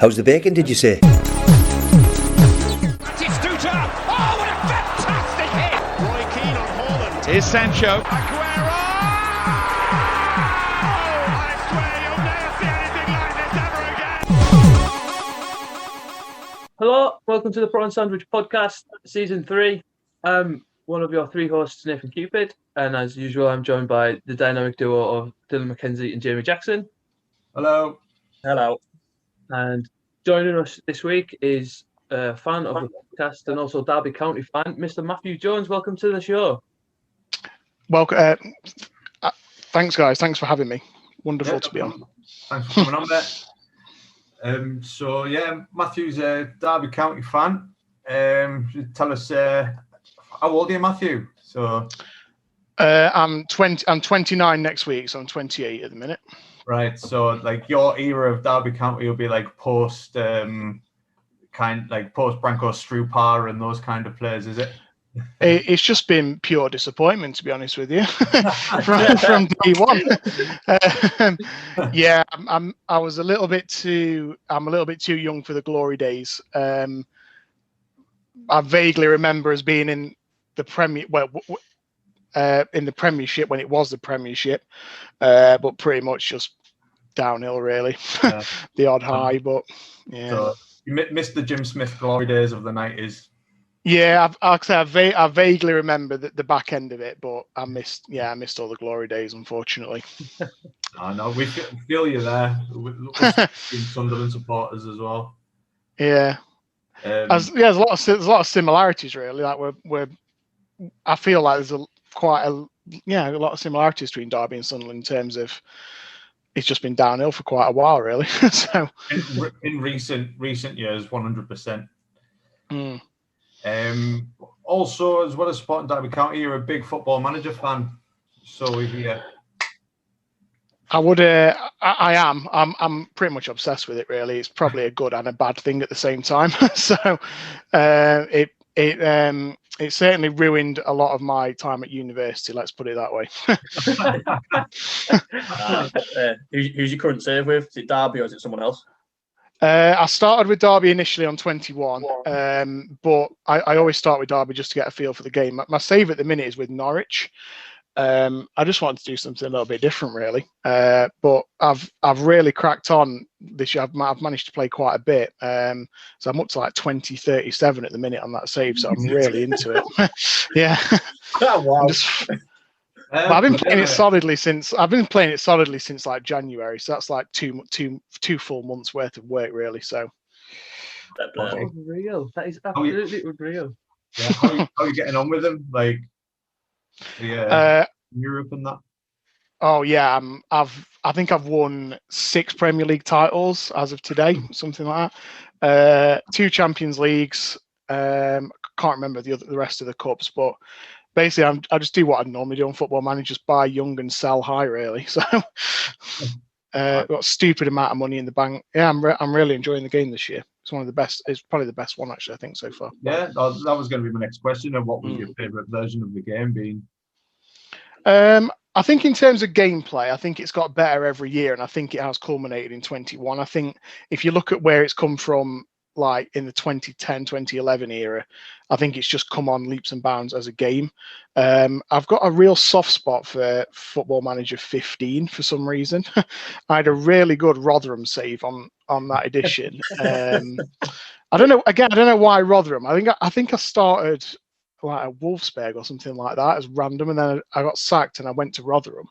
How's the bacon, did you say? Oh, what a fantastic hit! Roy Keane on Haaland. Here's Sancho. Aguero! I swear you'll never see anything like this ever again. Hello, welcome to the Prawn Sandwich Podcast, Season 3. I'm one of your three hosts, Nathan Cupid, and as usual, I'm joined by the dynamic duo of Dylan McKenzie and Jamie Jackson. Hello. Hello. And joining us this week is a fan of the podcast and also Derby County fan, Mr. Matthew Jones. Welcome to the show. Welcome. Thanks, guys. Thanks for having me. Wonderful to be on. Thanks for coming on there. Matthew's a Derby County fan. Tell us, how old are you, Matthew? I'm 20. I'm 29 next week, so I'm 28 at the minute. Right. So, like, your era of Derby County will be like post Branko Strupar and those kind of players, is it? It's just been pure disappointment, to be honest with you, from day one. I'm a little bit too young for the glory days. I vaguely remember us being in the in the Premiership when it was the Premiership, but pretty much just downhill, really. Yeah. The odd high, but yeah. So you missed the Jim Smith glory days of the 90s. Yeah, I vaguely remember the back end of it, but I missed all the glory days, unfortunately. I know, we feel you there. We're Sunderland supporters as well. Yeah. There's a lot of similarities, really. Like I feel like there's a lot of similarities between Derby and Sunderland in terms of it's just been downhill for quite a while, really. So in recent years, 100%. Mm. Also, as well as supporting Derby County, you're a big Football Manager fan. So we hear. I would. I am. I'm pretty much obsessed with it. Really, it's probably a good and a bad thing at the same time. So, it certainly ruined a lot of my time at university. Let's put it that way. Who's your current save with? Is it Derby or is it someone else? I started with Derby initially on 21, but I always start with Derby just to get a feel for the game. My save at the minute is with Norwich. I just wanted to do something a little bit different, really. But I've really cracked on this year. I've managed to play quite a bit. So I'm up to like 20-37 at the minute on that save. So I'm really into it. Yeah. Oh, wow. I've been playing it solidly since like January. So that's like two full months worth of work, really. So that is unreal. That is absolutely unreal. Yeah, how are you getting on with them? Like, Europe and that. Oh yeah, I think I've won 6 Premier League titles as of today, something like that. 2 Champions Leagues. Can't remember the rest of the cups, but basically I just do what I normally do on Football Manager, just buy young and sell high, really. So got a stupid amount of money in the bank. Yeah, I'm really enjoying the game this year. It's one of the best. It's probably the best one, actually, I think, so far. Yeah, that was going to be my next question. And what was your favourite version of the game being? I think in terms of gameplay, I think it's got better every year, and I think it has culminated in 21. I think if you look at where it's come from, like in the 2010, 2011 era, I think it's just come on leaps and bounds as a game. I've got a real soft spot for Football Manager 15 for some reason. I had a really good Rotherham save on that edition. I don't know why Rotherham. I think I started like a Wolfsburg or something like that as random, and then I got sacked and I went to Rotherham.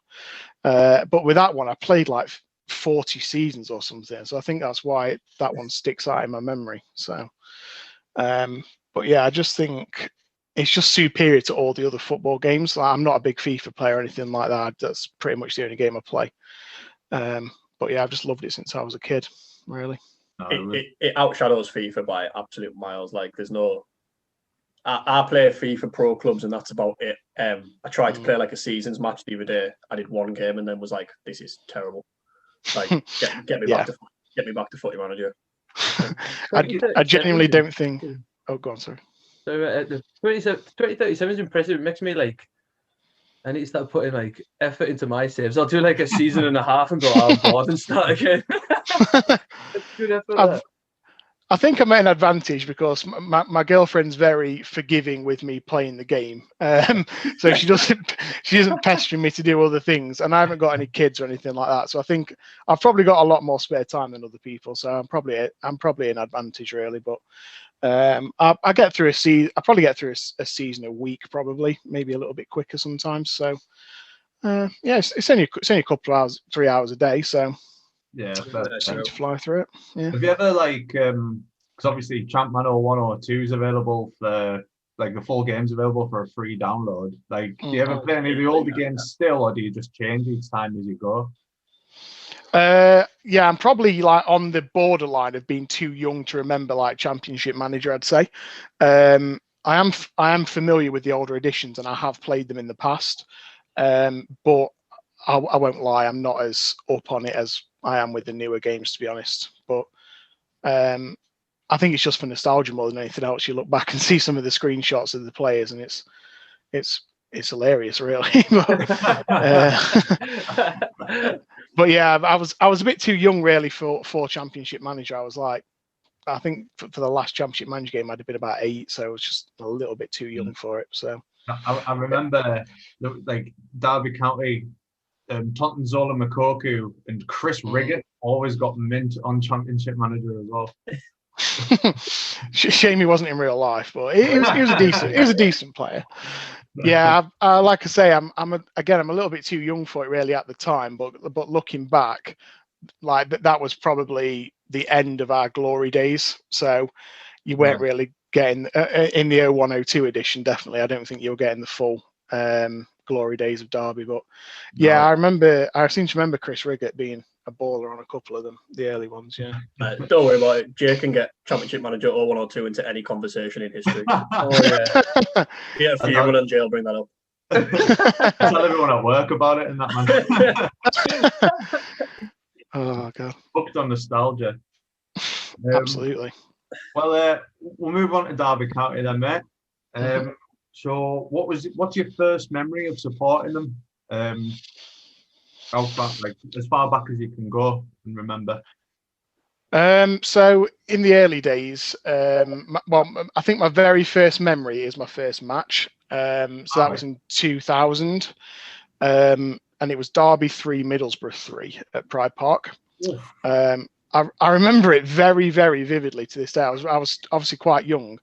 But with that one, I played like 40 seasons or something, so I think that's why that one sticks out in my memory. So but yeah, I just think it's just superior to all the other football games. Like, I'm not a big FIFA player or anything like that. That's pretty much the only game I play. But yeah, I've just loved it since I was a kid, really. It outshadows FIFA by absolute miles. Like, there's no I play FIFA Pro clubs and that's about it. I tried to play like a seasons match the other day. I did one game and then was like, this is terrible. Like, get me back to Footy Manager. I genuinely don't think. Oh, go on, sorry. So the 2037 is impressive. It makes me like, I need to start putting like effort into my saves. I'll do like a season and a half and go out bored and start again. Good effort. I think I'm at an advantage because my girlfriend's very forgiving with me playing the game, so she doesn't pester me to do other things, and I haven't got any kids or anything like that. So I think I've probably got a lot more spare time than other people. So I'm probably an advantage really. But I get through a season. I probably get through a season a week, probably maybe a little bit quicker sometimes. So yeah, it's only a couple of hours, 3 hours a day. So Yeah, seem to fly through it. Yeah. Have you ever because obviously Champman 01 or 2 is available for the full game's available for a free download. Like, do you ever play any of the older games still, or do you just change each time as you go? Yeah, I'm probably like on the borderline of being too young to remember like Championship Manager, I'd say. I am familiar with the older editions and I have played them in the past. But I won't lie, I'm not as up on it as I am with the newer games, to be honest. But I think it's just for nostalgia more than anything else. You look back and see some of the screenshots of the players, and it's hilarious, really. But yeah, I was a bit too young really for Championship Manager. I was like, I think for the last Championship Manager game, I'd have been about 8, so I was just a little bit too young for it. So I remember like Derby County, Tonton Zola Makoku and Chris Riggett always got mint on Championship Manager as well. Shame he wasn't in real life, but he was a decent player. Yeah, like I say, I'm a little bit too young for it really at the time, but looking back, like that was probably the end of our glory days. So you weren't really getting in the 0102 edition. Definitely, I don't think you were getting the full glory days of Derby. But yeah, I seem to remember Chris Riggett being a baller on a couple of them, the early ones. Yeah. Don't worry about it. Jay can get Championship Manager 0102 into any conversation in history. Oh yeah. Yeah, a few in jail, bring that up. Tell everyone at work about it and that, man. Oh god. Hooked on nostalgia. Absolutely. Well, we'll move on to Derby County then, mate. So, what's your first memory of supporting them? How far, like as far back as you can go and remember? So in the early days, I think my very first memory is my first match. So that was in 2000, and it was Derby 3, Middlesbrough 3 at Pride Park. I remember it very, very vividly to this day. I was obviously quite young,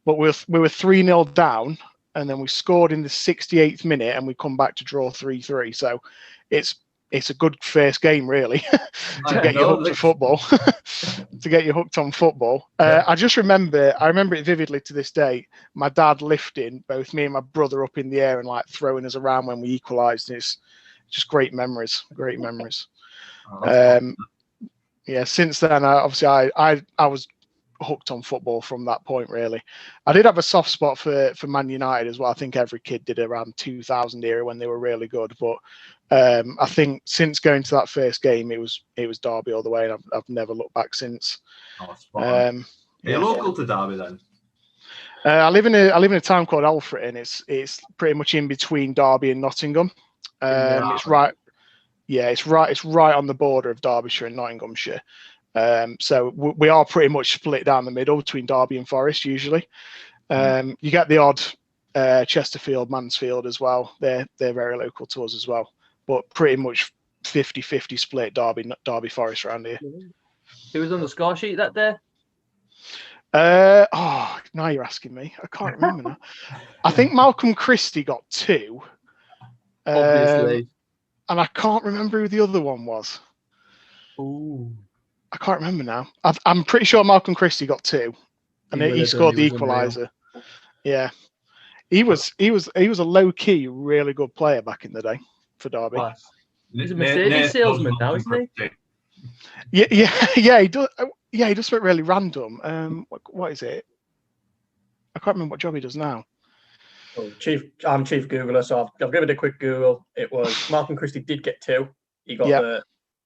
but we were 3-0 down, and then we scored in the 68th minute, and we come back to draw 3-3. So it's a good first game, really, to get you hooked to football. To get you hooked on football. I remember it vividly to this day. My dad lifting both me and my brother up in the air and like throwing us around when we equalised. It's just great memories. Yeah, since then, I was hooked on football from that point, really. I did have a soft spot for Man United as well. I think every kid did around 2000 era when they were really good. But I think since going to that first game, it was Derby all the way, and I've never looked back since. Are you local to Derby then? I live in a town called Alfred, and it's pretty much in between Derby and Nottingham. It's right. Yeah, it's right on the border of Derbyshire and Nottinghamshire. So we are pretty much split down the middle between Derby and Forest usually. You get the odd Chesterfield, Mansfield as well. They're very local to us as well, but pretty much 50-50 split Derby Forest around here. Who was on the score sheet that day? Now you're asking me. I can't remember now. I think Malcolm Christie got 2. Obviously. And I can't remember who the other one was. Ooh. I can't remember now. I'm pretty sure Malcolm Christie got 2, and he scored the equaliser. Yeah, he was a low key, really good player back in the day for Derby. Wow. He's a Mercedes salesman now, isn't he? Yeah, he does. Yeah, he does something really random. What is it? I can't remember what job he does now. I'm Chief Googler, so I've given it a quick Google. It was Malcolm Christie did get 2. He got the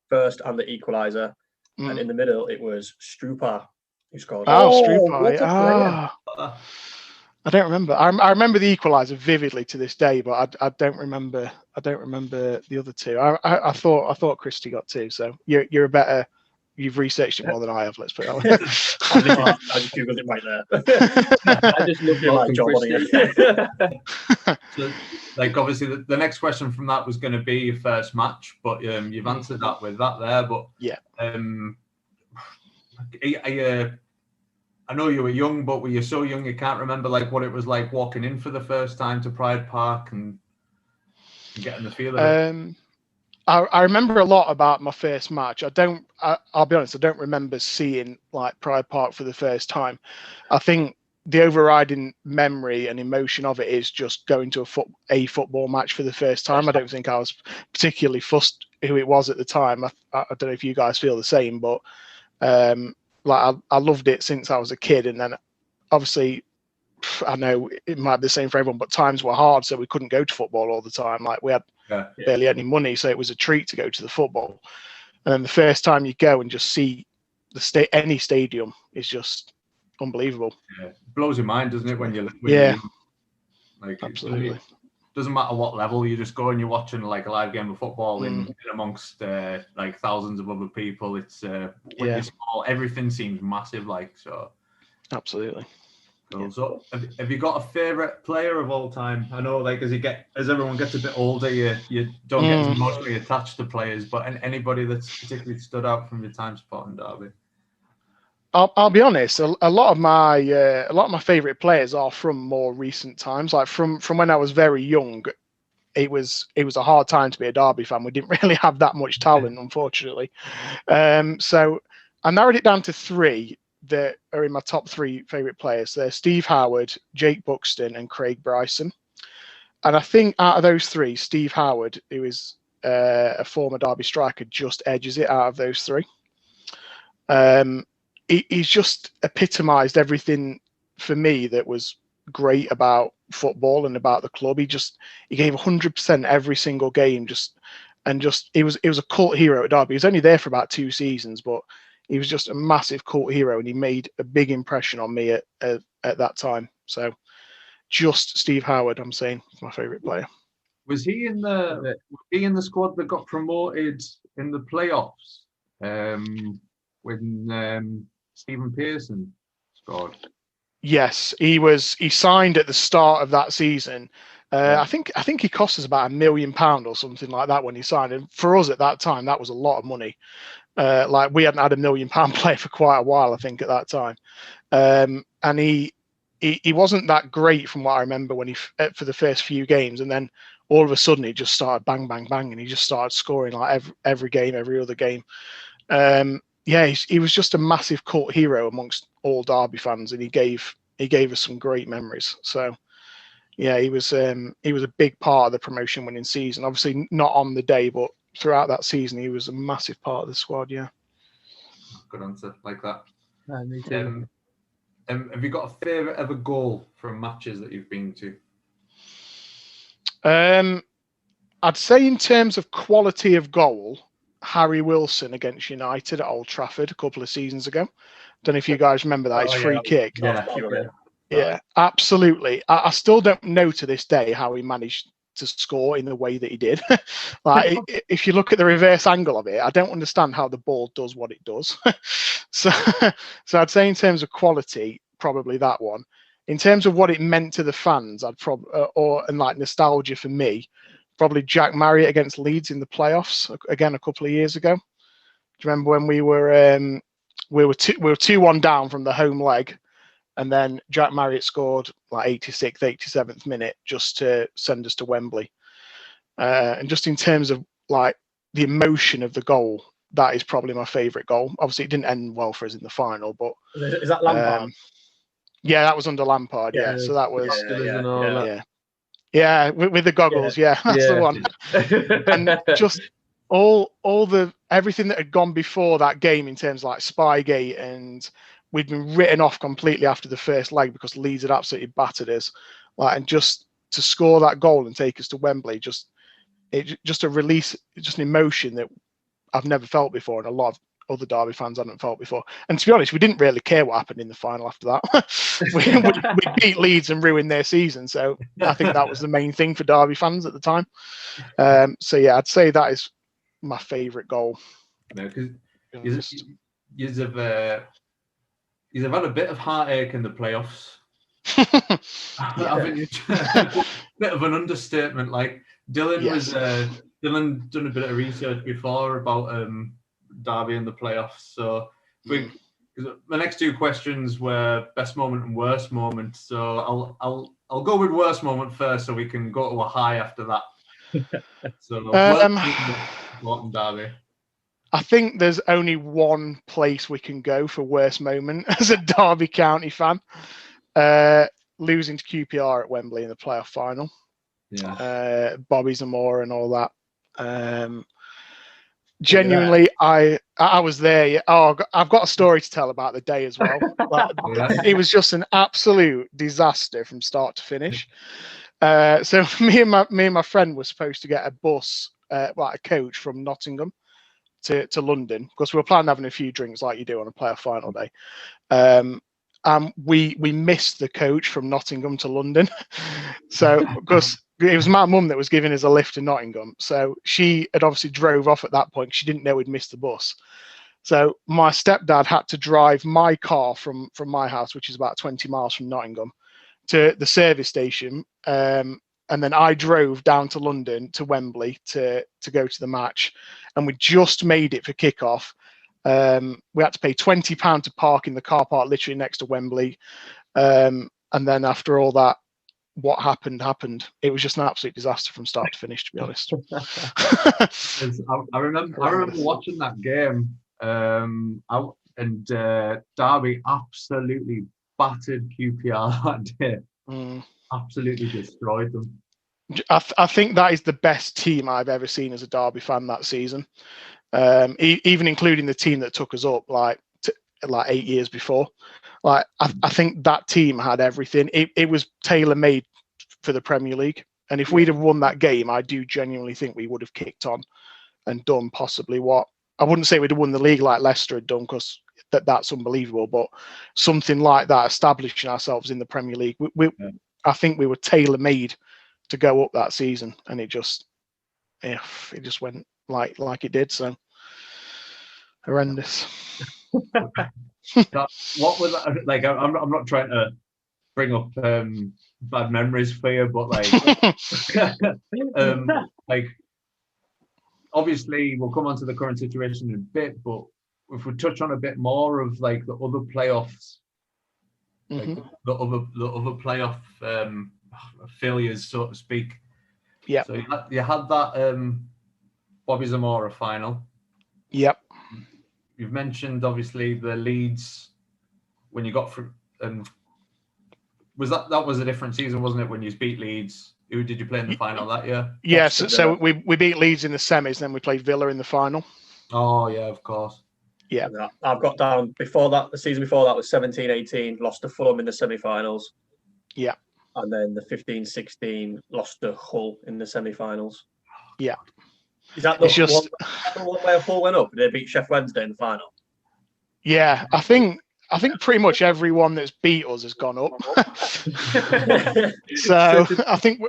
first and the equaliser. And in the middle, it was Strupar who scored. Strupar. I don't remember. I remember the equaliser vividly to this day, but I don't remember. I don't remember the other 2. I thought Christie got 2. So you're a better you've researched it more than I have. Let's put it that way. I just googled it right there. I just love Do my Malcolm job on Christie. So, like, obviously, the next question from that was going to be your first match, but you've answered that with that there. But Yeah. I know you were young, but were you so young you can't remember like what it was like walking in for the first time to Pride Park and getting the feel of it? I remember a lot about my first match. I'll be honest, I don't remember seeing like Pride Park for the first time. I think the overriding memory and emotion of it is just going to a football match for the first time. I don't think I was particularly fussed who it was at the time. I don't know if you guys feel the same, but like I loved it since I was a kid. And then obviously, I know it might be the same for everyone, but times were hard, so we couldn't go to football all the time. Like we had barely any money, so it was a treat to go to the football. And then the first time you go and just see any stadium is just unbelievable. Yeah. It blows your mind, doesn't it? When you're like, absolutely. It doesn't matter what level, you just go and you're watching like a live game of football in amongst like thousands of other people. It's when you're small, everything seems massive. Like so. Absolutely. Cool. Yeah. So, have you got a favorite player of all time? I know, like, as everyone gets a bit older, you don't get as emotionally attached to players. But anybody that's particularly stood out from your time supporting Derby? I'll be honest. A lot of my favorite players are from more recent times. Like from when I was very young, it was a hard time to be a Derby fan. We didn't really have that much talent, unfortunately. So I narrowed it down to three that are in my top three favorite players. They're Steve Howard, Jake Buxton, and Craig Bryson. And I think out of those three, Steve Howard, who is a former Derby striker, just edges it out of those three. He's just epitomised everything for me that was great about football and about the club. He gave 100% every single game. He was a cult hero at Derby. He was only there for about 2 seasons, but he was just a massive cult hero, and he made a big impression on me at that time. So, just Steve Howard, I'm saying, is my favourite player. Was he in the squad that got promoted in the playoffs when Stephen Pearson scored? Yes, he was. He signed at the start of that season. I think he cost us about £1 million or something like that when he signed. And for us at that time, that was a lot of money. Like we hadn't had £1 million player for quite a while, I think, at that time. And he wasn't that great from what I remember when for the first few games, and then all of a sudden he just started bang, bang, bang, and he just started scoring like every game, every other game. He was just a massive cult hero amongst all Derby fans, and he gave us some great memories. So, yeah, he was a big part of the promotion winning season. Obviously, not on the day, but throughout that season, he was a massive part of the squad. Yeah. Good answer, like that. Me too. Have you got a favourite ever goal from matches that you've been to? I'd say in terms of quality of goal, Harry Wilson against United at Old Trafford a couple of seasons ago. Don't know if you guys remember that. It's free kick. Yeah, absolutely. I still don't know to this day how he managed to score in the way that he did. Like, if you look at the reverse angle of it, I don't understand how the ball does what it does. So I'd say in terms of quality, probably that one. In terms of what it meant to the fans, I'd probably and like nostalgia for me, probably Jack Marriott against Leeds in the playoffs again a couple of years ago. Do you remember when we were 2-1 down from the home leg, and then Jack Marriott scored like 86th, 87th minute just to send us to Wembley. And just in terms of like the emotion of the goal, that is probably my favourite goal. Obviously, it didn't end well for us in the final, but is that Lampard? Yeah, that was under Lampard. Yeah, so that was with the goggles. Yeah, that's the one. And just everything that had gone before that game in terms of like Spygate, and we'd been written off completely after the first leg because Leeds had absolutely battered us. Like, and just to score that goal and take us to Wembley, just a release, just an emotion that I've never felt before, and a lot of other Derby fans hadn't felt before. And to be honest, we didn't really care what happened in the final after that. we beat Leeds and ruined their season, so I think that was the main thing for Derby fans at the time. So yeah, I'd say that is my favourite goal. No, because you've had a bit of heartache in the playoffs. I think it's a bit of an understatement. Like Dylan Dylan done a bit of research before about Derby in the playoffs. So the next two questions were best moment and worst moment. So I'll go with worst moment first, so we can go to a high after that. So worst moment, Derby. I think there's only one place we can go for worst moment as a Derby County fan. Losing to QPR at Wembley in the playoff final. Yeah. Bobby Zamora and all that. Genuinely, I was there. Yeah. Oh, I've got a story to tell about the day as well. It was just an absolute disaster from start to finish. So me and my friend were supposed to get a bus, like a coach from Nottingham to London, because we were planning on having a few drinks like you do on a playoff final day. We missed the coach from Nottingham to London. So, because it was my mum that was giving us a lift to Nottingham. So she had obviously drove off at that point. She didn't know we'd missed the bus. So my stepdad had to drive my car from my house, which is about 20 miles from Nottingham, to the service station. And then I drove down to London to Wembley to go to the match. And we just made it for kickoff. We had to pay £20 to park in the car park literally next to Wembley. And then after all that, what happened. It was just an absolute disaster from start to finish, to be honest. I remember watching that game, and Derby absolutely battered QPR that day. Absolutely destroyed them. I think that is the best team I've ever seen as a Derby fan that season. Even including the team that took us up like 8 years before. Like I think that team had everything. It was tailor-made for the Premier League. And if we'd have won that game, I do genuinely think we would have kicked on and done possibly what I wouldn't say we'd have won the league like Leicester had done, because that's unbelievable. But something like that, establishing ourselves in the Premier League, I think we were tailor-made to go up that season, and it just went like it did. So horrendous. What was that? Like, I'm not trying to bring up bad memories for you, but like obviously we'll come on to the current situation in a bit, but if we touch on a bit more of like the other playoffs, like the other playoff failures, so to speak. Yeah. So you had that Bobby Zamora final. Yep. You've mentioned obviously the Leeds when you got through. Was that was a different season, wasn't it? When you beat Leeds, who did you play in the final that year? Yes. So we beat Leeds in the semis, then we played Villa in the final. Oh yeah, of course. Yeah. I've got down before that. The season before that was 17-18, lost to Fulham in the semi-finals. Yeah. And then the 15-16 lost to Hull in the semi-finals. Yeah. Is that the one where Hull went up? They beat Sheffield Wednesday in the final. Yeah, I think pretty much everyone that's beat us has gone up. So I think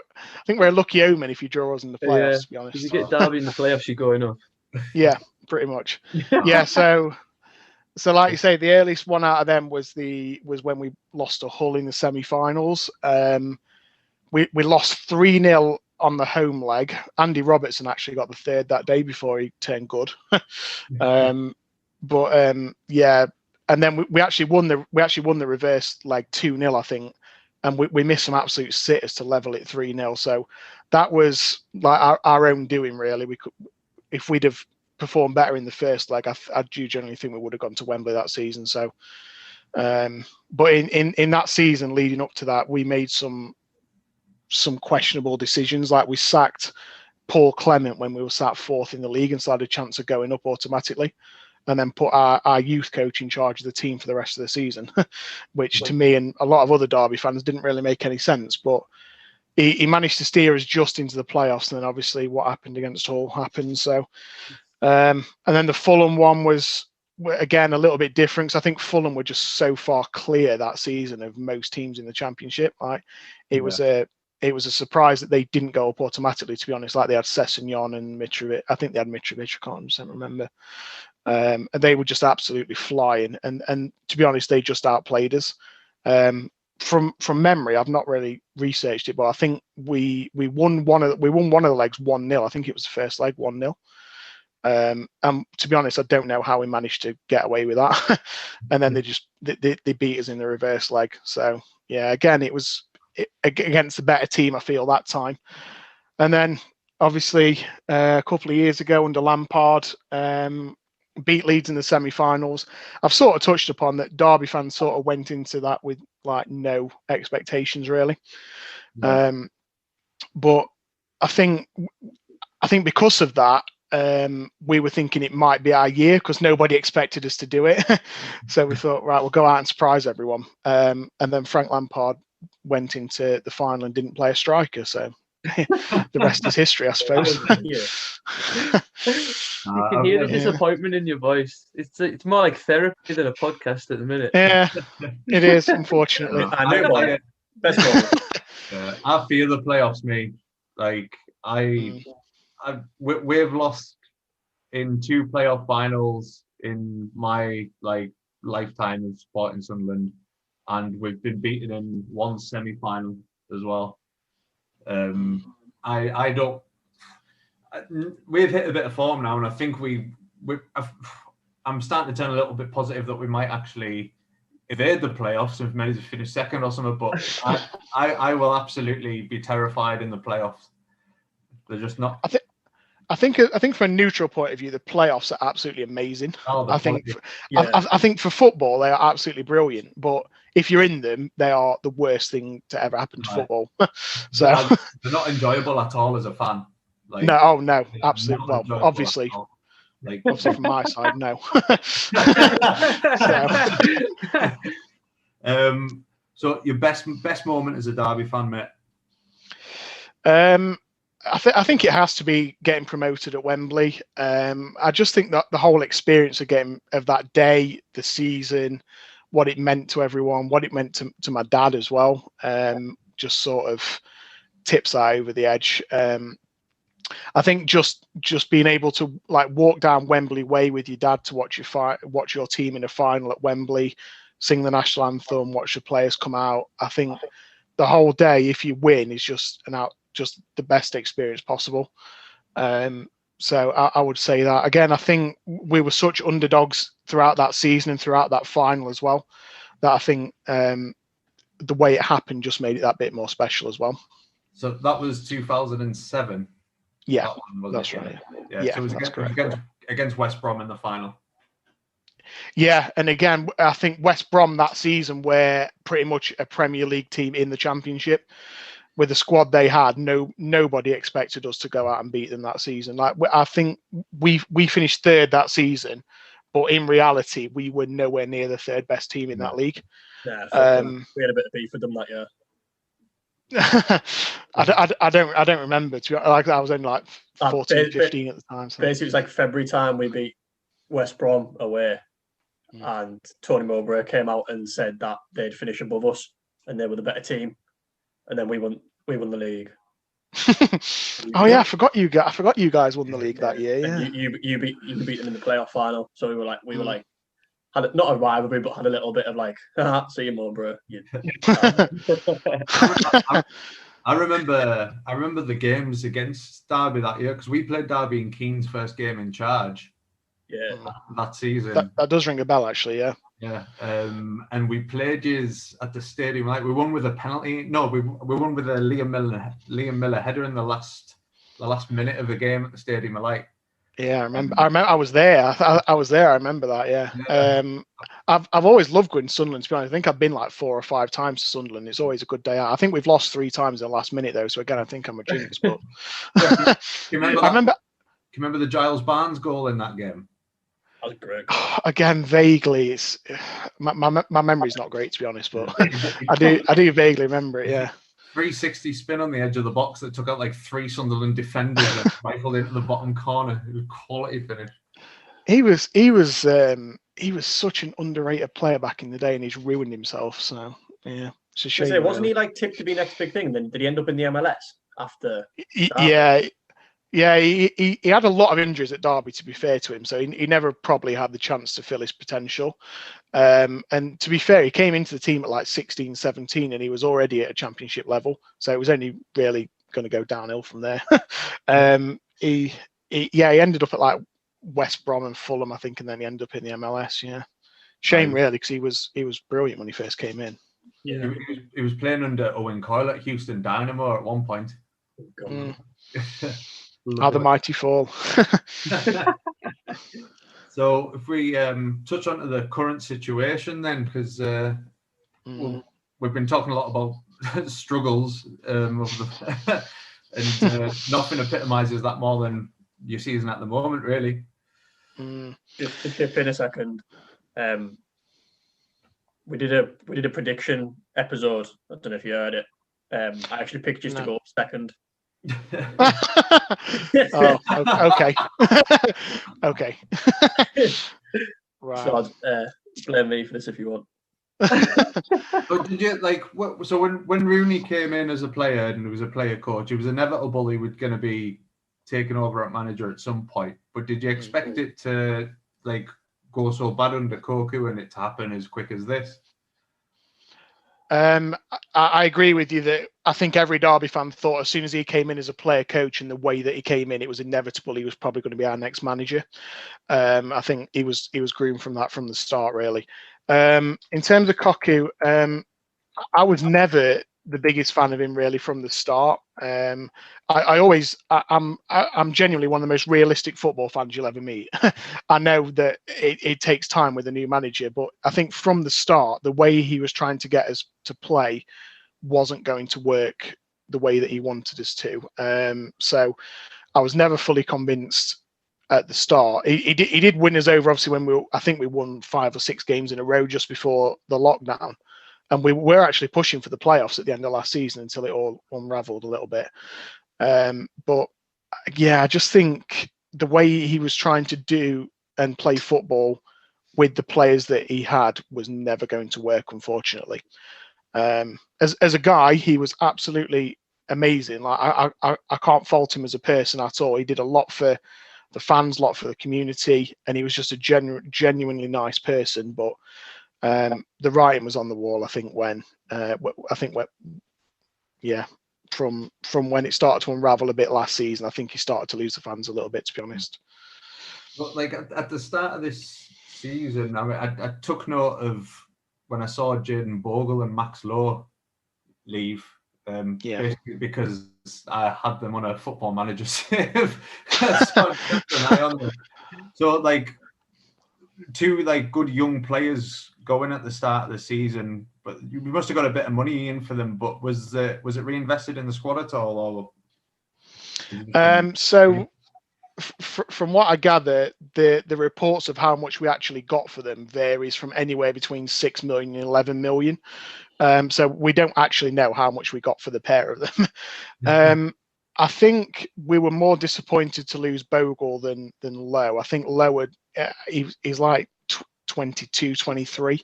we're a lucky omen if you draw us in the playoffs. To be honest, if you get Derby in the playoffs, you're going up. Yeah, pretty much. Yeah, so like you say, the earliest one out of them was when we lost to Hull in the semi-finals. We lost 3-0 on the home leg. Andy Robertson actually got the third that day before he turned good. Yeah, and then we actually won the reverse leg 2-0, I think, and we missed some absolute sitters to level it 3-0. So that was like our own doing, really. We could, if we'd have performed better in the first leg, I do generally think we would have gone to Wembley that season. So, but in that season leading up to that, we made some questionable decisions. Like we sacked Paul Clement when we were sat fourth in the league and still had a chance of going up automatically, and then put our youth coach in charge of the team for the rest of the season, which to me and a lot of other Derby fans didn't really make any sense. But he managed to steer us just into the playoffs, and then obviously what happened against Hull happened. So, and then the Fulham one was again a little bit different, because I think Fulham were just so far clear that season of most teams in the Championship. Like it was a surprise that they didn't go up automatically, to be honest. Like they had Sessegnon and Mitrovic. I think they had Mitrovic. I can't remember. And they were just absolutely flying. And to be honest, they just outplayed us. From memory, I've not really researched it, but I think we won one of the legs 1-0. I think it was the first leg 1-0. And to be honest, I don't know how we managed to get away with that. And then they beat us in the reverse leg. So yeah, again, it was against the better team, I feel, that time. And then obviously a couple of years ago under Lampard, beat Leeds in the semi-finals. I've sort of touched upon that Derby fans sort of went into that with like no expectations really. But I think because of that, we were thinking it might be our year because nobody expected us to do it. So we thought, right, we'll go out and surprise everyone. And then Frank Lampard went into the final and didn't play a striker. So the rest is history, I suppose. You can hear the disappointment in your voice. It's more like therapy than a podcast at the minute. Yeah, it is, unfortunately. I fear the playoffs, mate. Like we've lost in 2 playoff finals in my lifetime of supporting Sunderland, and we've been beaten in 1 semi-final as well. I don't. We've hit a bit of form now, and I think I'm starting to turn a little bit positive that we might actually evade the playoffs and maybe finish second or something. But I will absolutely be terrified in the playoffs. They're just not. I think from a neutral point of view, the playoffs are absolutely amazing. I think for football they are absolutely brilliant, but if you're in them, they are the worst thing to ever happen to football. So they're not enjoyable at all as a fan. No, absolutely. Well, obviously from my side, no. So your best moment as a Derby fan, mate? I think it has to be getting promoted at Wembley. I just think that the whole experience of that day, the season, what it meant to everyone, what it meant to my dad as well, just sort of tips that over the edge. I think just being able to walk down Wembley Way with your dad to watch your team in a final at Wembley, sing the national anthem, watch the players come out. I think the whole day, if you win, is just the best experience possible. So I would say that. Again, I think we were such underdogs throughout that season and throughout that final as well, that I think the way it happened just made it that bit more special as well. So that was 2007? Yeah, that's right. Yeah, so it was against West Brom in the final. Yeah, and again, I think West Brom that season were pretty much a Premier League team in the Championship. With the squad they had, nobody expected us to go out and beat them that season. I think we finished 3rd that season, but in reality, we were nowhere near the 3rd best team in that league. Yeah, we had a bit of beef with them that year. I don't remember. I was only 14, 15 at the time. So. Basically, it was February time we beat West Brom away, and Tony Mowbray came out and said that they'd finish above us and they were the better team. And then we won the league. Oh yeah, I forgot you guys won the league that year. Yeah, you beat them in the playoff final. So we were had not a rivalry, but had a little bit of see you more, bro. I remember the games against Derby that year because we played Derby in Keane's first game in charge. Yeah, that season. That does ring a bell, actually. Yeah. Yeah, and we played yous at the stadium. We won with a penalty. No, we won with a Liam Miller header in the last minute of the game at the stadium. Yeah, I remember. I was there. I was there. I remember that. Yeah. I've always loved going to Sunderland. To be honest, I think I've been 4 or 5 times to Sunderland. It's always a good day out. I think we've lost 3 times in the last minute though. So again, I think I'm a jinx. But you remember the Giles Barnes goal in that game? That was great. Again, vaguely, it's my memory's not great to be honest, but I do vaguely remember it. Yeah. 360 spin on the edge of the box that took out 3 Sunderland defenders and rifled into the bottom corner. It was a quality finish. He was such an underrated player back in the day, and he's ruined himself. So yeah, it's a shame. Wasn't he tipped to be next big thing? Then did he end up in the MLS after? Yeah. Yeah, he had a lot of injuries at Derby, to be fair to him, so he never probably had the chance to fill his potential. And to be fair, he came into the team at like 16, 17, and he was already at a championship level, so it was only really going to go downhill from there. He ended up at like West Brom and Fulham, I think, and then he ended up in the MLS. Yeah, shame really, because he was brilliant when he first came in. Yeah. He was playing under Owen Coyle at Houston Dynamo at one point. How the mighty fall. So if we touch on to the current situation then, because we've been talking a lot about struggles and nothing epitomises that more than your season at the moment, really. Just to chip in a second, we did a prediction episode. I don't know if you heard it. I actually picked you to go up second. Oh, okay. Okay. Right. So blame me for this if you want. But did you so when Rooney came in as a player and he was a player coach, it was inevitable he was going to be taken over at manager at some point. But did you expect it to go so bad under Koku and it to happen as quick as this? I agree with you that I think every Derby fan thought as soon as he came in as a player coach and the way that he came in, it was inevitable he was probably going to be our next manager. I think he was groomed from the start, really. In terms of Koku, I was never the biggest fan of him really from the start. I'm genuinely one of the most realistic football fans you'll ever meet. I know that it takes time with a new manager, but I think from the start, the way he was trying to get us to play wasn't going to work the way that he wanted us to. So I was never fully convinced at the start. He did win us over, obviously, when I think we won 5 or 6 games in a row just before the lockdown. And we were actually pushing for the playoffs at the end of last season until it all unraveled a little bit. But yeah, I just think the way he was trying to do and play football with the players that he had was never going to work, unfortunately. As a guy, he was absolutely amazing. Like I can't fault him as a person at all. He did a lot for the fans, a lot for the community, and he was just a genuinely nice person. But the writing was on the wall, I think, from when it started to unravel a bit last season. I think he started to lose the fans a little bit, to be honest. But at the start of this season, I mean, I took note of when I saw Jaden Bogle and Max Lowe leave, basically because I had them on a Football Manager save. So I kept an eye on them. So two good young players going at the start of the season, but you must have got a bit of money in for them. But was it reinvested in the squad at all? Or so from what I gather, the reports of how much we actually got for them varies from anywhere between 6 million and 11 million. So we don't actually know how much we got for the pair of them. I think we were more disappointed to lose Bogle than Lowe. I think Lowe, he's like 22, 23,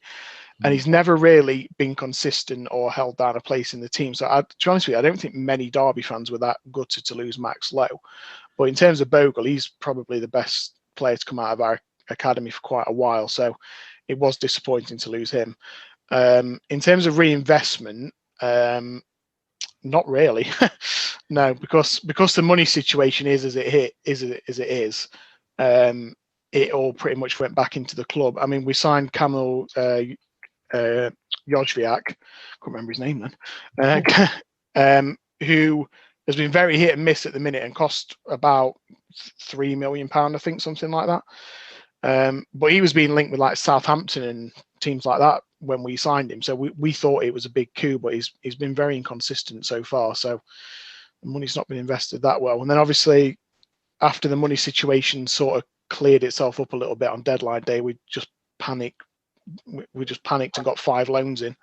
and he's never really been consistent or held down a place in the team. So to be honest with you, I don't think many Derby fans were that gutted to lose Max Lowe. But in terms of Bogle, he's probably the best player to come out of our academy for quite a while. So it was disappointing to lose him. In terms of reinvestment, not really. No, because the money situation is as it is. It all pretty much went back into the club. I mean, we signed Kamil Jojwiak, can't remember his name then, who has been very hit and miss at the minute and cost about £3 million, I think, something like that. But he was being linked with like Southampton and teams like that when we signed him. So we thought it was a big coup, but he's been very inconsistent so far. So the money's not been invested that well. And then obviously after the money situation sort of cleared itself up a little bit on deadline day, we just panicked. We just panicked and got 5 loans in.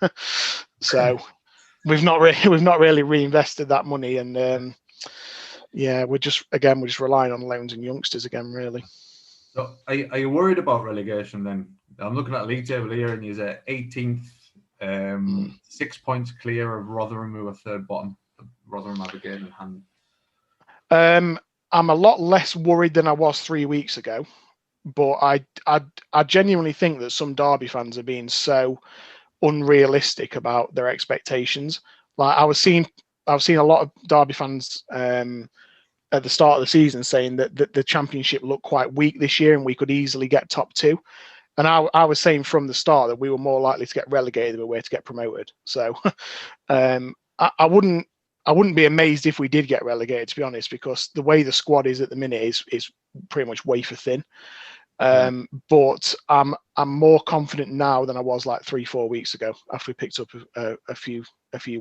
So we've not really reinvested that money, and we're just relying on loans and youngsters again, really. So are you worried about relegation then? I'm looking at the league table here, and he's at 18th, 6 points clear of Rotherham, who are third bottom. Rotherham have a game in hand. I'm a lot less worried than I was 3 weeks ago, but I genuinely think that some Derby fans are being so unrealistic about their expectations. Like I've seen a lot of Derby fans at the start of the season saying that the Championship looked quite weak this year and we could easily get top 2. And I was saying from the start that we were more likely to get relegated than we were to get promoted. So I wouldn't be amazed if we did get relegated, to be honest, because the way the squad is at the minute is pretty much wafer thin. But I'm more confident now than I was like 3-4 weeks ago after we picked up a few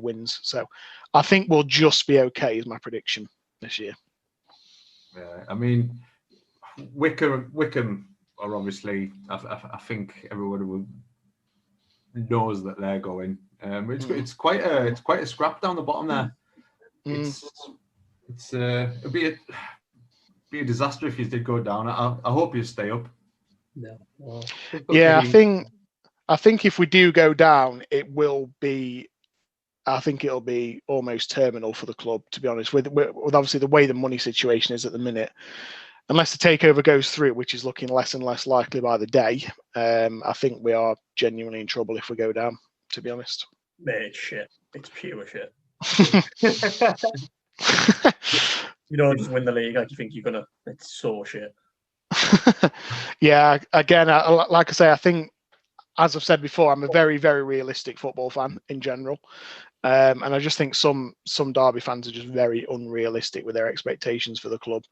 wins. So I think we'll just be okay, is my prediction this year. Yeah, I mean, Wickham are obviously. I think everyone knows that they're going. It's quite a scrap down the bottom there. It'd be a disaster if you did go down. I hope you stay up. No. Yeah, I think if we do go down, it'll be almost terminal for the club, to be honest. With obviously the way the money situation is at the minute, unless the takeover goes through, which is looking less and less likely by the day, I think we are genuinely in trouble if we go down, to be honest. Mate, it's shit. It's pure shit. You don't just win the league like you think you're gonna. It's so shit. Yeah, again, like I say, I think, as I've said before, I'm a very, very realistic football fan in general. And I just think some Derby fans are just very unrealistic with their expectations for the club.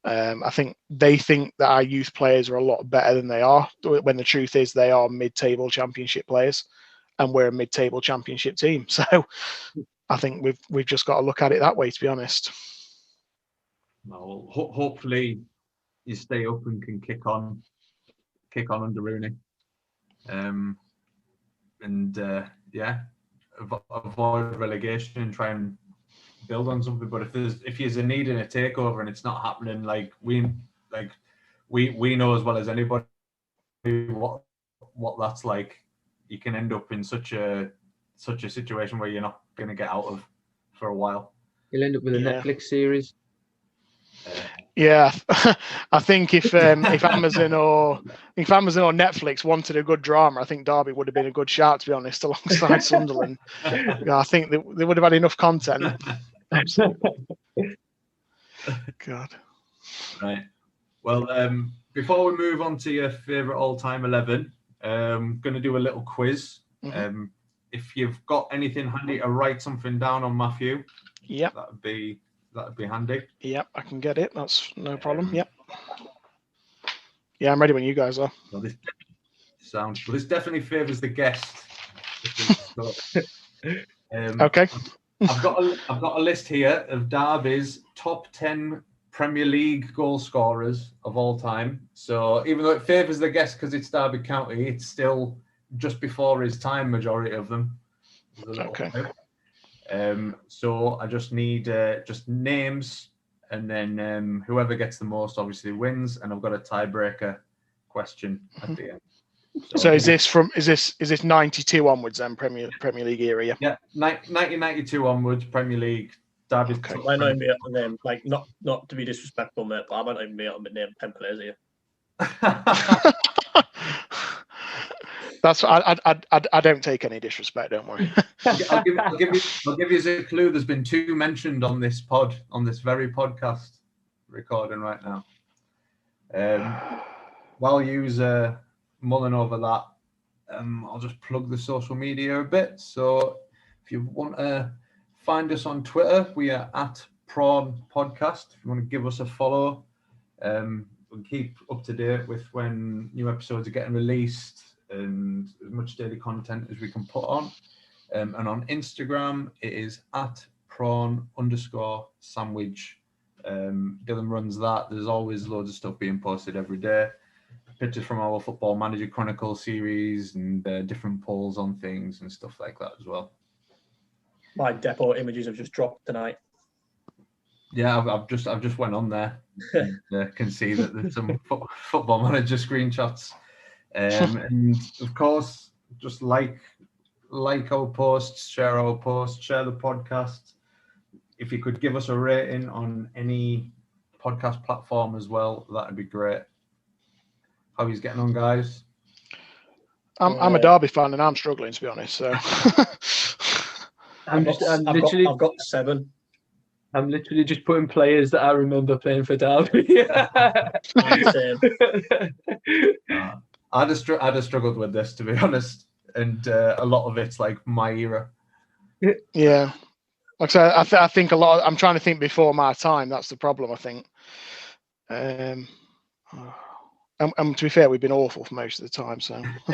I think they think that our youth players are a lot better than they are, when the truth is they are mid-table Championship players, and we're a mid-table Championship team. So I think we've just got to look at it that way, to be honest. Well, hopefully you stay up and can kick on under Rooney, avoid relegation and try and build on something. But if you're needing a takeover and it's not happening, we know as well as anybody what that's like. You can end up in such a situation where you're not going to get out of for a while. You'll end up with a Netflix series. Yeah, I think if Amazon or Netflix wanted a good drama, I think Derby would have been a good shout, to be honest, alongside Sunderland. I think they would have had enough content. Absolutely. God. Right. Well, before we move on to your favourite all-time 11, I'm going to do a little quiz. Mm-hmm. If you've got anything handy to write something down on, Matthew, yep, that'd be handy. Yep, I can get it. That's no problem. Yep. Yeah, I'm ready when you guys are. Well, this definitely favours the guest. Okay. I've got a list here of Derby's top 10 Premier League goal scorers of all time. So even though it favours the guest because it's Derby County, it's still just before his time, majority of them. Okay. So I just need just names, and then whoever gets the most obviously wins. And I've got a tiebreaker question at the end. So is this 92 onwards then, Premier League era? Yeah. 1992 onwards, Premier League. Derby's I might not even be able to name, not to be disrespectful, mate, but I might not even be able to name 10 players here. That's I don't take any disrespect. Don't worry. I'll give you a clue. There's been 2 mentioned on this very podcast recording right now. While you're mulling over that, I'll just plug the social media a bit. So if you want to find us on Twitter, we are at Prawn Podcast. If you want to give us a follow, we'll keep up to date with when new episodes are getting released and as much daily content as we can put on. And on Instagram, it is at prawn_sandwich. Dylan runs that. There's always loads of stuff being posted every day. Pictures from our Football Manager Chronicle series and different polls on things and stuff like that as well. My depot images have just dropped tonight. Yeah, I've just went on there and can see that there's some Football Manager screenshots. And of course, just like our posts, share the podcast. If you could give us a rating on any podcast platform as well, that'd be great. How are you getting on, guys? I'm a Derby fan and I'm struggling, to be honest. So I've got 7. I'm literally just putting players that I remember playing for Derby. Same. I'd have struggled with this, to be honest, and a lot of it's like my era. yeah, like I said, I think a lot. I'm trying to think before my time. That's the problem, I think. And to be fair, we've been awful for most of the time. So I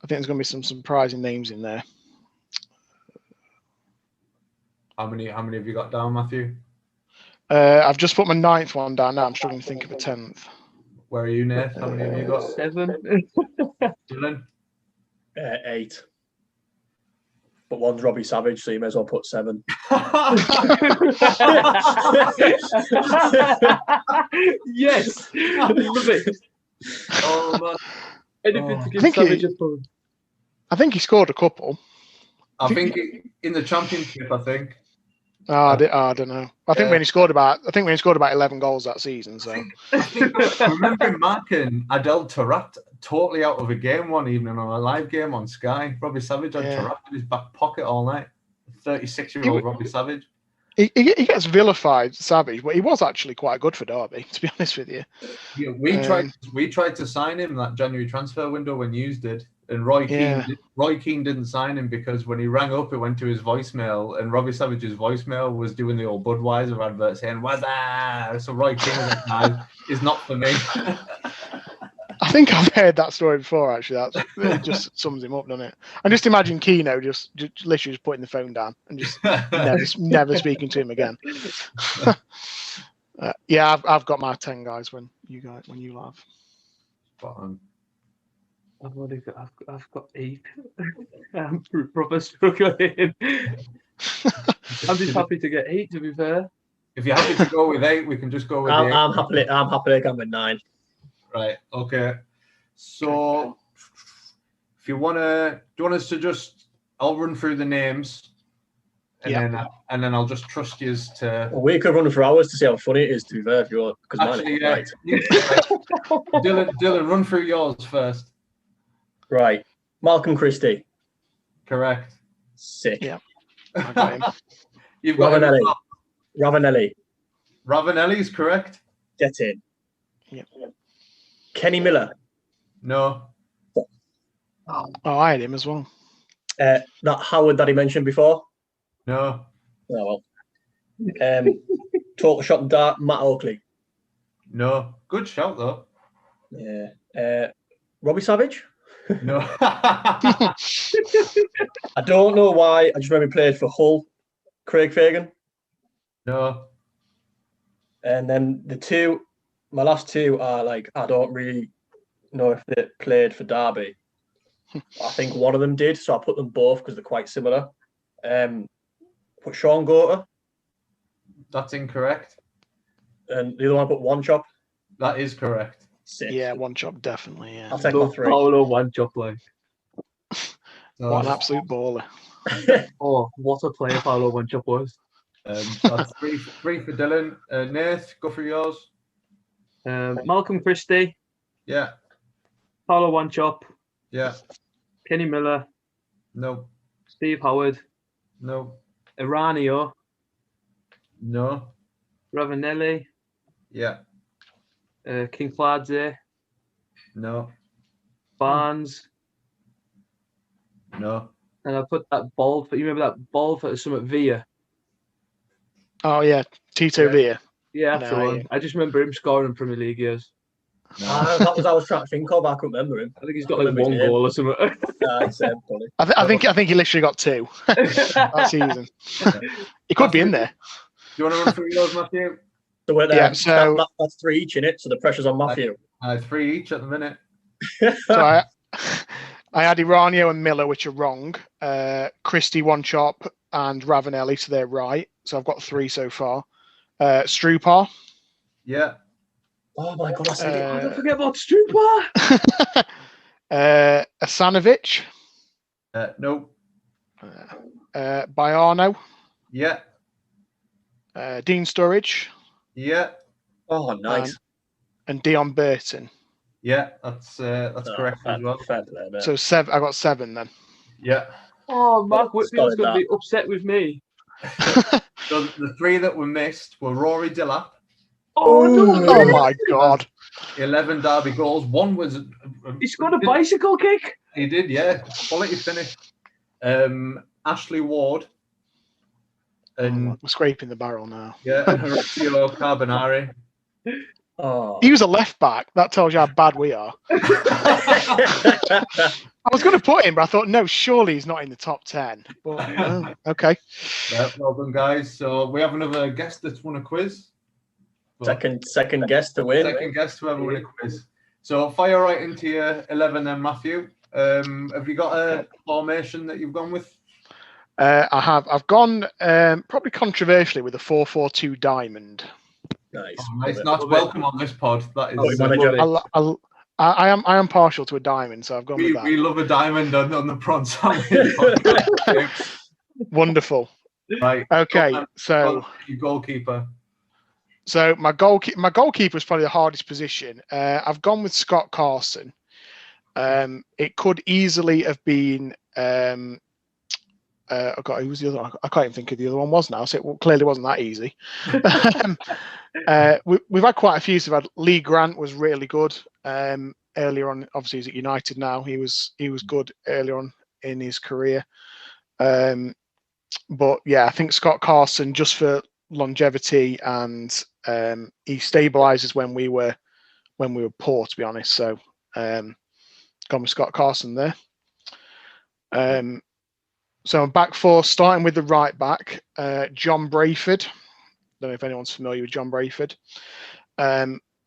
think there's going to be some surprising names in there. How many have you got down, Matthew? I've just put my 9th one down now. I'm struggling to think of a 10th. Where are you, Nath? How many have you got? 7. Dylan? 8. But one's Robbie Savage, so you may as well put 7. Yes, love it. Oh man! Anything to give Savage a pull. I think he scored a couple. I think in the championship, I think. I don't know. I think when he scored about 11 goals that season. So I remember marking Adel Taarabt totally out of a game one evening on a live game on Sky. Robbie Savage had Taarabt in his back pocket all night. 36-year-old Robbie Savage. He gets vilified, Savage, but he was actually quite good for Derby, to be honest with you. Yeah, we tried to sign him that January transfer window when Hughes did, and Roy Keane didn't sign him because when he rang up, it went to his voicemail, and Robbie Savage's voicemail was doing the old Budweiser advert saying "What's that?" So Roy Keane was like, "Nah, it's not for me." I think I've heard that story before. Actually, it just sums him up, doesn't it? And just imagine Keno just literally just putting the phone down and just never speaking to him again. Yeah, I've got my 10 guys when you laugh. I've got 8. I'm proper struggling. I'm just happy to get 8. To be fair, if you're happy to go with 8, we can just go with 8. I'm happy going with 9. Right. Okay. So, if you do you want us to just? I'll run through the names, and then I'll just trust you to. Well, we could run for hours to see how funny it is. To be fair, if you want, because mine is right. Dylan, run through yours first. Right. Malcolm Christie. Correct. Sick. Yeah. I got him. You've got Ravanelli. Ravanelli's correct. Get in. Yeah. Kenny Miller. No. Oh, I had him as well. That Howard that he mentioned before. No. Oh well. Total shot and dart. Matt Oakley. No. Good shout though. Yeah. Robbie Savage. No. I don't know why. I just remember he played for Hull. Craig Fagan. No. And then my last 2 are like, I don't really know if they played for Derby. I think one of them did, so I put them both because they're quite similar. Put Sean Gota. That's incorrect. And the other one I put One Chop. That is correct. Sick. Yeah, One Chop definitely. Yeah. I'll take my 3. Paolo One Chop like. What an absolute baller. Oh, what a player Paolo One Chop was. That's 3 for Dylan. Nath, go for yours. Malcolm Christie. Yeah. Paolo One Chop. Yeah. Kenny Miller. No. Steve Howard. No. Iranio. No. Ravanelli. Yeah. King Fladze. No. Barnes. No. And I put that bald foot. You remember that bald foot of Summit Villa? Oh yeah, Tito Villa. Yeah, that's the one. I just remember him scoring in Premier League years. No. That was I was trying to think of. I couldn't remember him. I think he's got like 1 goal or something. Funny. I think he literally got 2 that season. He could be in there. Do you want to run through yours, Matthew? So that's 3 each in it. So the pressure's on Matthew. 3 each at the minute. So I had Iranio and Miller, which are wrong. Christie, One Chop, and Ravanelli, so they're right. So I've got 3 so far. Strupar. Yeah. Oh my God, I said it. Don't forget about Strupar. Asanovic. No. Baiano. Yeah. Dean Sturridge, Yeah, Oh, nice. and Dion Burton. yeah, that's correct as well. Fair play, mate. So 7. I got 7 then. Yeah. Oh, Mark Whitfield's Solid going to that. be upset with me. So the 3 that were missed were Rory Dillap, Oh, no. Oh my God. 11 Derby goals. One was He scored a bicycle kick. He did, yeah. Quality finish. Ashley Ward and We're scraping the barrel now. and Horacio Carbonari. Oh. He was a left back. That tells you how bad we are. I was going to put him, but I thought, no, surely he's not in the top 10. But okay. Yeah, well done, guys. So we have another guest that's won a quiz. Second guest to win. Second guest to ever win a quiz. So fire right into your 11 then, Matthew. Have you got a formation that you've gone with? I have. I've gone probably controversially with a 4-4-2 diamond. Nice. Oh, nice. That's welcome on this pod. That is. I am partial to a diamond, so I've gone with that. We love a diamond on the Prawn Sandwich podcast. Wonderful. Right. Okay. So your goalkeeper. So my goalkeeper is probably the hardest position. I've gone with Scott Carson. It could easily have been. Who was the other one? I can't even think of the other one was now. So it clearly wasn't that easy. We've had quite a few. So we've had Lee Grant was really good earlier on. Obviously, he's at United now. He was good earlier on in his career. But yeah, I think Scott Carson, just for longevity, and he stabilizes when we were poor, to be honest. So gone with Scott Carson there. So I'm back 4, starting with the right back, John Brayford. Don't know if anyone's familiar with John Brayford.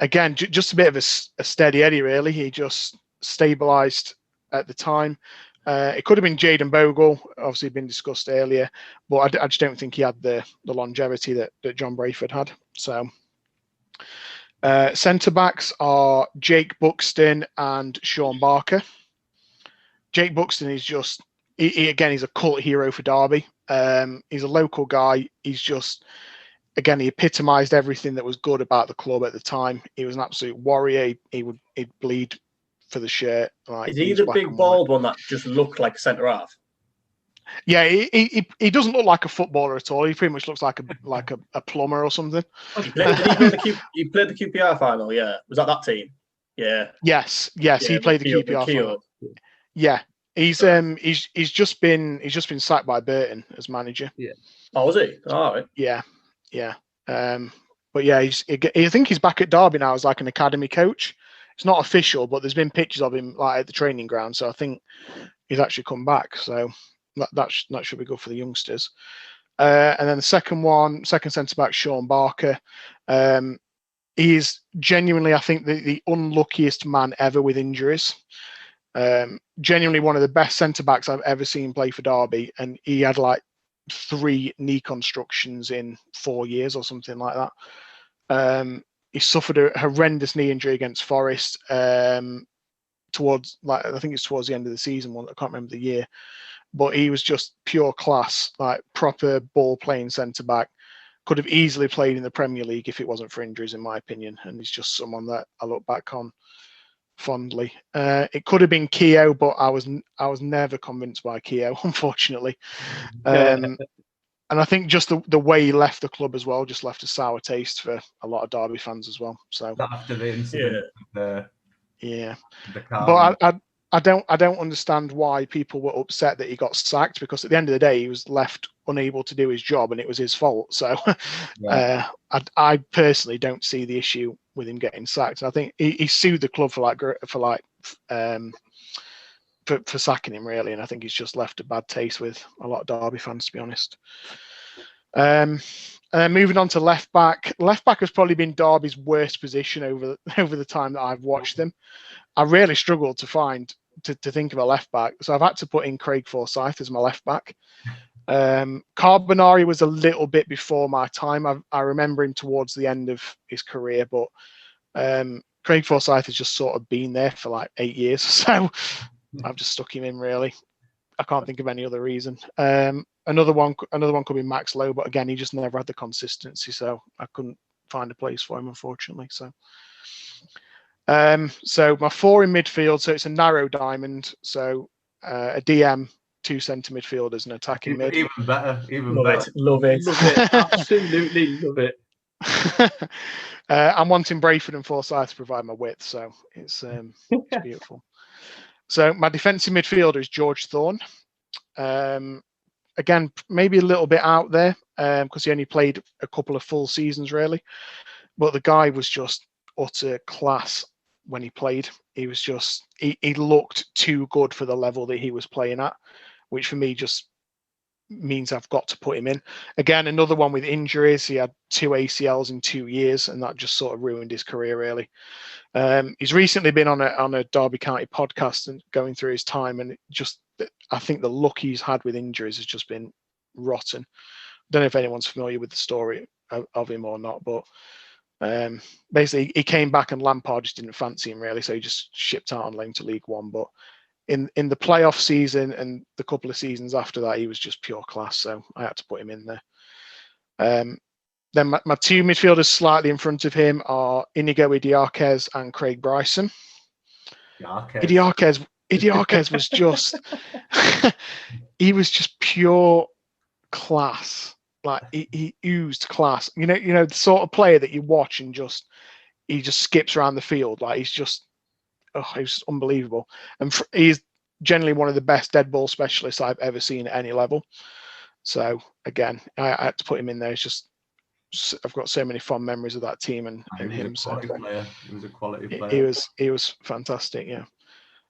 Again, just a bit of a steady Eddie, really. He just stabilised at the time. It could have been Jayden Bogle, obviously been discussed earlier, but I just don't think he had the longevity that John Brayford had. So centre backs are Jake Buxton and Sean Barker. Jake Buxton is just, he's a cult hero for Derby. He's a local guy. He's just, again, he epitomised everything that was good about the club at the time. He was an absolute warrior. He'd bleed for the shirt. Is he the big bald one that just looked like a centre half? Yeah, he doesn't look like a footballer at all. He pretty much looks like a plumber or something. He played the QPR final. Yeah, was that team? Yeah. Yes, yeah, he played the QPR final. Yeah. He's just been sacked by Burton as manager. Yeah. Oh, was he? All right. Yeah. But yeah, I think he's back at Derby now as like an academy coach. It's not official, but there's been pictures of him like at the training ground. So I think he's actually come back. So that should be good for the youngsters. And then the second centre back, Sean Barker. He's genuinely, I think, the unluckiest man ever with injuries. Genuinely one of the best centre backs I've ever seen play for Derby, and he had like 3 knee constructions in 4 years or something like that. He suffered a horrendous knee injury against Forest towards the end of the season. I can't remember the year, but he was just pure class, like proper ball playing centre back. Could have easily played in the Premier League if it wasn't for injuries, in my opinion. And he's just someone that I look back on fondly. It could have been Keogh, but I was never convinced by Keogh, unfortunately. And I think just the way he left the club as well just left a sour taste for a lot of Derby fans as well. So after the incident, the car. But I don't understand why people were upset that he got sacked, because at the end of the day he was left unable to do his job and it was his fault. So I personally don't see the issue with him getting sacked. And I think he sued the club for sacking him, really, and I think he's just left a bad taste with a lot of Derby fans, to be honest. And then moving on to left back. Left back has probably been Derby's worst position over the time that I've watched them. I really struggled to think of a left back, so I've had to put in Craig Forsyth as my left back. Carbonari was a little bit before my time. I remember him towards the end of his career, but Craig Forsyth has just sort of been there for like 8 years, so I've just stuck him in, really. I can't think of any other reason. Another one could be Max Lowe, but again, he just never had the consistency, so I couldn't find a place for him, unfortunately. So my 4 in midfield, so it's a narrow diamond. So a DM, 2 centre midfielders, and attacking mid. Even better. Love it. Love it. Absolutely love it. I'm wanting Brayford and Forsyth to provide my width, so it's beautiful. So my defensive midfielder is George Thorne. Again, maybe a little bit out there because he only played a couple of full seasons, really. But the guy was just utter class when he played. He was just, he looked too good for the level that he was playing at, which for me just means I've got to put him in. Again, another one with injuries. He had 2 ACLs in 2 years, and that just sort of ruined his career, really. He's recently been on a Derby County podcast and going through his time, and I think the luck he's had with injuries has just been rotten. Don't know if anyone's familiar with the story of him or not, but basically he came back and Lampard just didn't fancy him, really, so he just shipped out on loan to League One. But in the playoff season and the couple of seasons after that, he was just pure class, so I had to put him in there. Then my 2 midfielders slightly in front of him are Inigo Idiaquez and Craig Bryson. Idiaquez was just he was just pure class. Like he oozed class. You know the sort of player that you watch and he just skips around the field. Like he was unbelievable. And he's generally one of the best dead ball specialists I've ever seen at any level. So again, I had to put him in there. It's just I've got so many fond memories of that team and him. So He was a quality player. He was fantastic, yeah.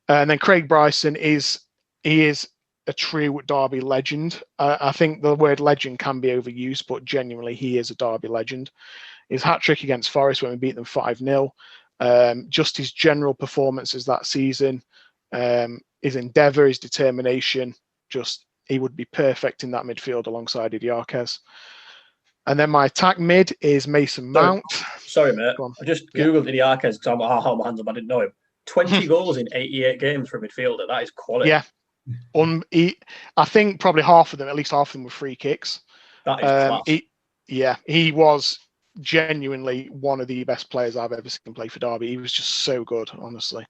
And then Craig Bryson is a true Derby legend. I think the word legend can be overused, but genuinely he is a Derby legend. His hat-trick against Forest when we beat them 5-0. Just his general performances that season, his endeavour, his determination, he would be perfect in that midfield alongside Idiaquez. And then my attack mid is Mason Mount. Sorry, mate. I just Googled Idiaquez because I'm my hands up. I didn't know him. 20 goals in 88 games for a midfielder. That is quality. Yeah. I think probably at least half of them were free kicks. That is class. He was genuinely one of the best players I've ever seen play for Derby. He was just so good, honestly.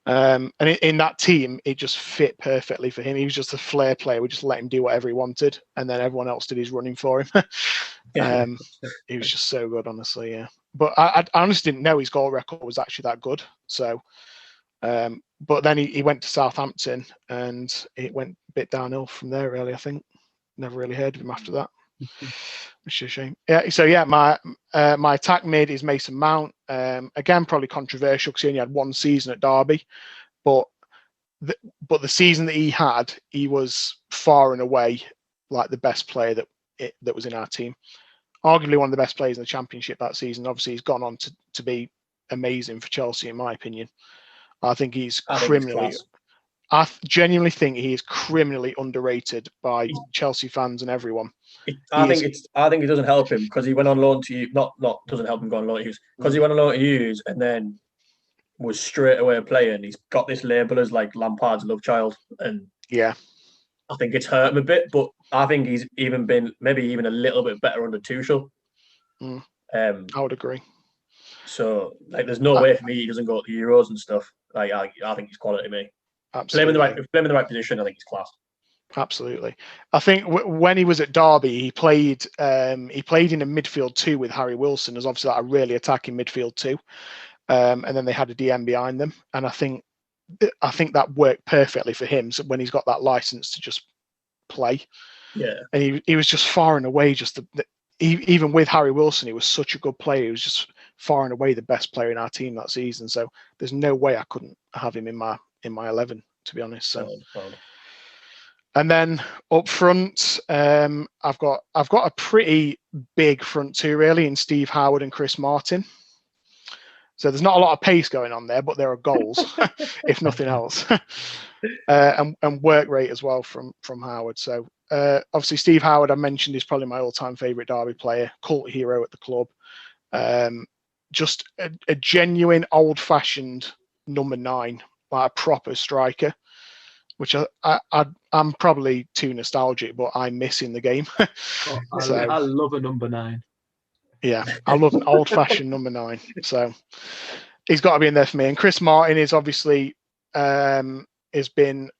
And in that team, it just fit perfectly for him. He was just a flair player. We just let him do whatever he wanted, and then everyone else did his running for him. He was just so good, honestly. Yeah, but I honestly didn't know his goal record was actually that good. So, but then he went to Southampton, and it went a bit downhill from there. Really, I think never really heard of him after that. Which is a shame. Yeah. So yeah, my attack mid is Mason Mount. Again, probably controversial because he only had 1 season at Derby, but the season that he had, he was far and away like the best player that was in our team. Arguably one of the best players in the Championship that season. Obviously, he's gone on to be amazing for Chelsea, in my opinion. I think I genuinely think he is criminally underrated by Chelsea fans and everyone. I think it doesn't help him because he went on loan to you. Not doesn't help him go on loan to Hughes because he went on loan to Hughes and then was straight away playing. He's got this label as like Lampard's love child, and yeah, I think it's hurt him a bit. But I think he's even been maybe even a little bit better under Tuchel. I would agree. So like, there's no way for me he doesn't go to the Euros and stuff. Like I think he's quality, mate. Absolutely. Play him in the right position. I think he's class. Absolutely. I think when he was at Derby, he played in a midfield 2 with Harry Wilson, as obviously a really attacking midfield 2, and then they had a DM behind them. And I think that worked perfectly for him. So when he's got that license to just play, yeah. And he was just far and away even with Harry Wilson, he was such a good player. He was just far and away the best player in our team that season. So there's no way I couldn't have him in my 11, to be honest. So. And then up front, I've got a pretty big front 2 really in Steve Howard and Chris Martin. So there's not a lot of pace going on there, but there are goals, if nothing else, and work rate as well from Howard. So obviously Steve Howard, I mentioned, is probably my all-time favourite Derby player, cult hero at the club. Just a genuine old-fashioned number 9, like a proper striker. which I'm probably too nostalgic, but I miss in the game. Oh, So- I love a number 9. Yeah, I love an old-fashioned number 9. So he's got to be in there for me. And Chris Martin is obviously has been.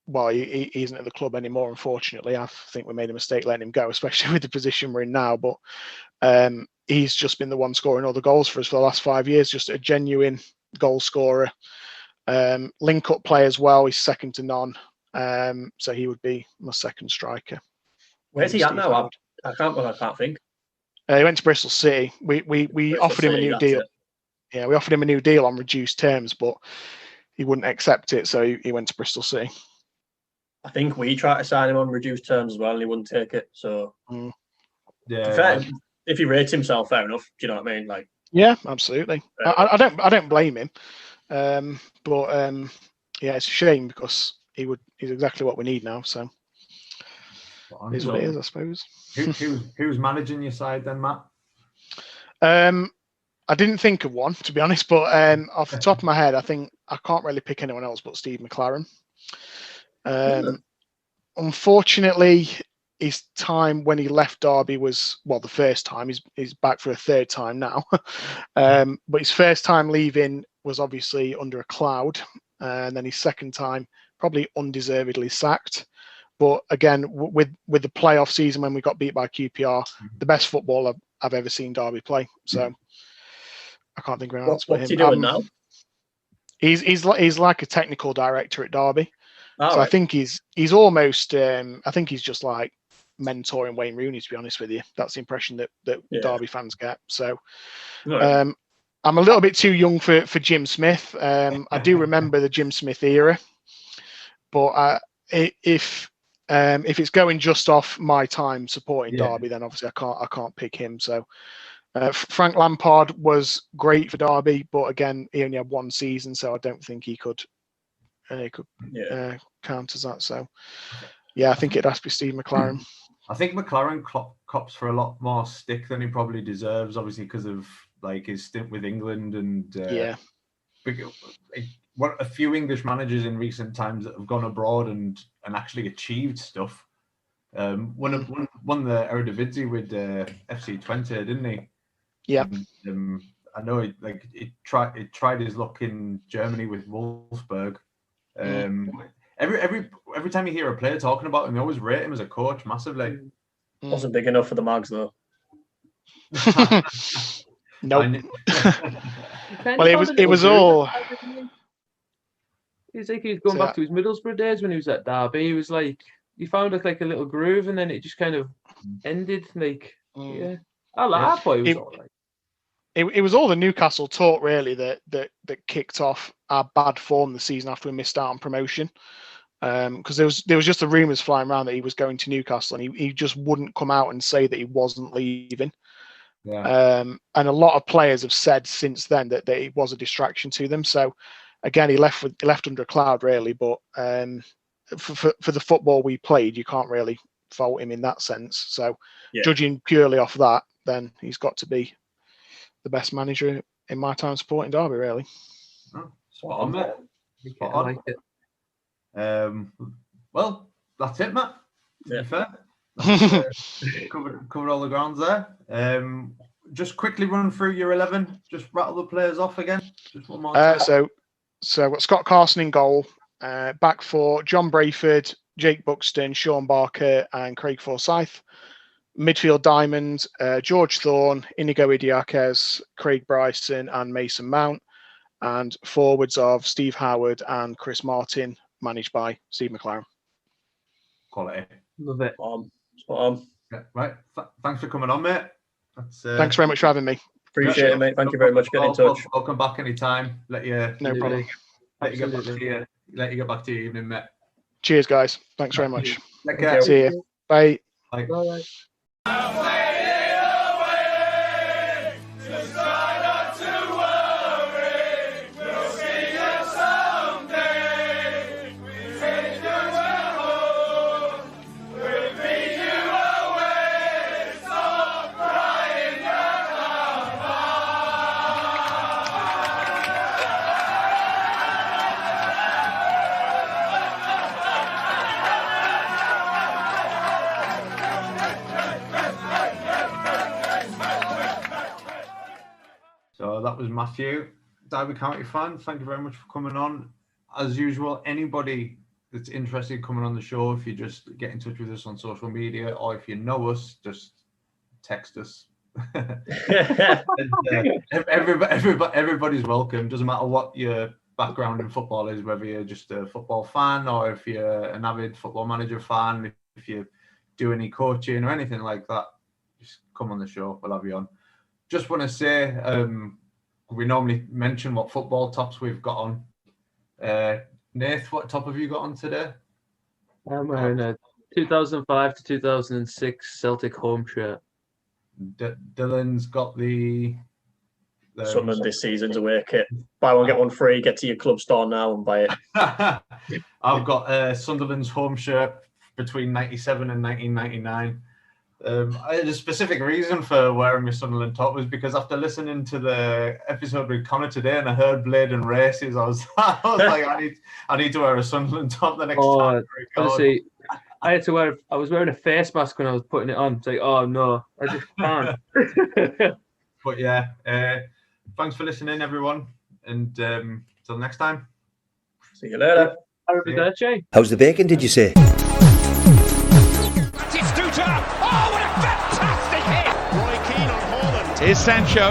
Well, he isn't at the club anymore, unfortunately. I think we made a mistake letting him go, especially with the position we're in now. But he's just been the one scoring all the goals for us for the last 5 years, just a genuine goal scorer. Link-up play as well. He's second to none. So he would be my second striker. Where's he at Steve now? Howard. I can't think. He went to Bristol City. We Bristol offered him a City, new that's deal. it. Yeah, we offered him a new deal on reduced terms, but he wouldn't accept it, so he went to Bristol City. I think we tried to sign him on reduced terms as well, and he wouldn't take it. So, Yeah, fair, if he rates himself, fair enough. Do you know what I mean? Like, Yeah, absolutely. I don't blame him, but yeah, it's a shame because he's exactly what we need now. So it is what it is, I suppose. Who's managing your side then, Matt? I didn't think of one, to be honest, but off the top of my head, I think I can't really pick anyone else but Steve McLaren. Unfortunately, his time when he left Derby was, well, the first time. He's back for a third time now. But his first time leaving was obviously under a cloud. And then his second time, probably undeservedly sacked. But again, with the playoff season when we got beat by QPR, the best football I've ever seen Derby play. So I can't think of anyone else but him. What's he doing now? He's like a technical director at Derby. Oh, So right. I think he's almost I think he's just like mentoring Wayne Rooney, to be honest with you. That's the impression that Yeah. Derby fans get. So Right. I'm a little bit too young for Jim Smith. I do remember the Jim Smith era, but if it's going just off my time supporting Derby, then obviously I can't pick him. So Frank Lampard was great for Derby, but again he only had one season, so I don't think he could count as that. So yeah, I think it has to be Steve McLaren. I think McLaren cops for a lot more stick than he probably deserves, obviously because of like his stint with England and what a few English managers in recent times that have gone abroad and actually achieved stuff. Won the Eredivisie with FC Twente, didn't he? Yeah. And, I know he tried his luck in Germany with Wolfsburg. Every time you hear a player talking about him, they always rate him as a coach massively. Wasn't big enough for the Mags though. Nope. Well, it was all. He's like he was going back to his Middlesbrough days when he was at Derby. He was like he found like a little groove, and then it just kind of ended. Like I thought he was all right. It was all the Newcastle talk really that kicked off our bad form the season after we missed out on promotion. Because there was just the rumours flying around that he was going to Newcastle, and he just wouldn't come out and say that he wasn't leaving. Yeah. And a lot of players have said since then that it was a distraction to them. So again, he left under a cloud really. But for the football we played, you can't really fault him in that sense. So judging purely off that, then he's got to be the best manager in my time supporting Derby, really. Spot on, mate. I like it. Well, that's it, Matt. To be fair, covered all the grounds there. Just quickly run through your 11. Just rattle the players off again. Just one more time. So I've got Scott Carson in goal. Back four: John Brayford, Jake Buxton, Sean Barker, and Craig Forsyth. Midfield diamond: George Thorne, Inigo Idiaquez, Craig Bryson, and Mason Mount. And forwards of Steve Howard and Chris Martin, managed by Steve McLaren. Quality. Love it. Spot on. Yeah, right. Thanks for coming on, mate. Thanks very much for having me. Appreciate it, mate. Thank you very much for getting in touch. Welcome back anytime. No problem. Let you get back to your evening, mate. Cheers, guys. Thanks very much. Take care. See you. Bye. Bye. Bye. that was Matthew, Derby County fan. Thank you very much for coming on. As usual, anybody that's interested in coming on the show, if you just get in touch with us on social media, or if you know us, just text us. Everybody's welcome. Doesn't matter what your background in football is, whether you're just a football fan or if you're an avid Football Manager fan, if you do any coaching or anything like that, just come on the show. We'll have you on. Just want to say, we normally mention what football tops we've got on. Nath, what top have you got on today? I'm wearing a 2005 to 2006 Celtic home shirt. Dylan's got the Sunderland this season's away kit. Buy one, get one free. Get to your club store now and buy it. I've got Sunderland's home shirt between 97 and 1999. I had a specific reason for wearing my Sunderland top was because after listening to the episode with Connor today and I heard Blade and Races, I was like, I need to wear a Sunderland top the next time. Honestly, I was wearing a face mask when I was putting it on. It's like, oh no, I just can't. But yeah, thanks for listening, everyone. And till next time. See you later. Arrivederci. How's the bacon, did you say? It's Duta. Oh, what a fantastic hit! Roy Keane on Holland. Here's Sancho.